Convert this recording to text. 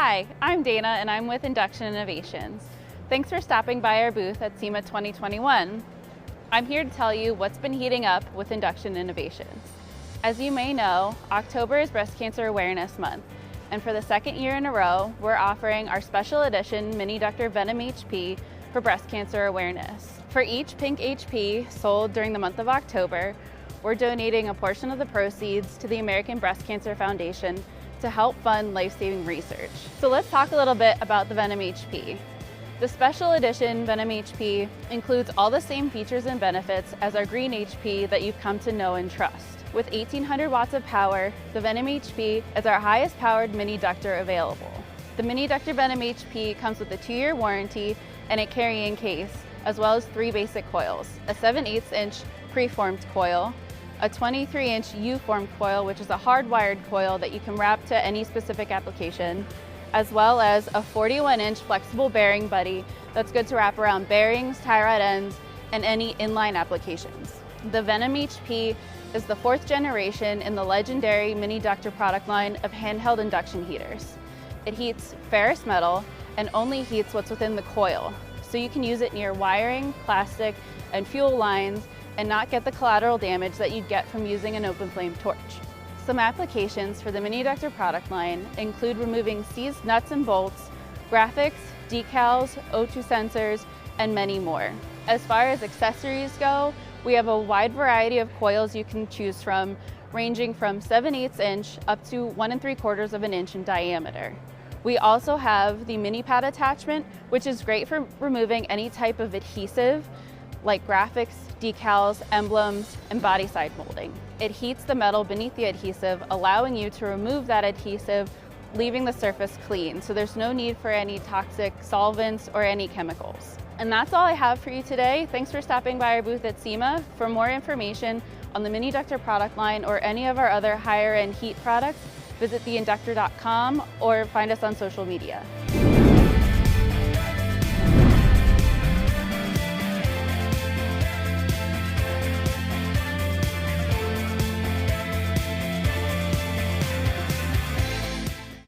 Hi, I'm Dana and I'm with Induction Innovations. Thanks for stopping by our booth at SEMA 2021. I'm here to tell you what's been heating up with Induction Innovations. As you may know, October is Breast Cancer Awareness Month, and for the second year in a row, we're offering our special edition Mini-Ductor Venom HP for breast cancer awareness. For each pink HP sold during the month of October, we're donating a portion of the proceeds to the American Breast Cancer Foundation to help fund life-saving research. So let's talk a little bit about the Venom HP. The special edition Venom HP includes all the same features and benefits as our green HP that you've come to know and trust. With 1800 watts of power, the Venom HP is our highest powered Mini-Ductor available. The Mini-Ductor Venom HP comes with a 2-year warranty and a carrying case, as well as 3 basic coils, a 7/8" preformed coil, a 23" U-formed coil, which is a hardwired coil that you can wrap to any specific application, as well as a 41" flexible bearing buddy that's good to wrap around bearings, tie rod ends, and any inline applications. The Venom HP is the 4th generation in the legendary Mini-Ductor product line of handheld induction heaters. It heats ferrous metal and only heats what's within the coil, so you can use it near wiring, plastic, and fuel lines and not get the collateral damage that you'd get from using an open flame torch. Some applications for the Mini-Ductor product line include removing seized nuts and bolts, graphics, decals, O2 sensors, and many more. As far as accessories go, we have a wide variety of coils you can choose from, ranging from 7/8" up to 1 3/4 inch in diameter. We also have the mini pad attachment, which is great for removing any type of adhesive like graphics, decals, emblems, and body side molding. It heats the metal beneath the adhesive, allowing you to remove that adhesive, leaving the surface clean, so there's no need for any toxic solvents or any chemicals. And that's all I have for you today. Thanks for stopping by our booth at SEMA. For more information on the Mini-Ductor product line or any of our other higher end heat products, visit theinductor.com or find us on social media.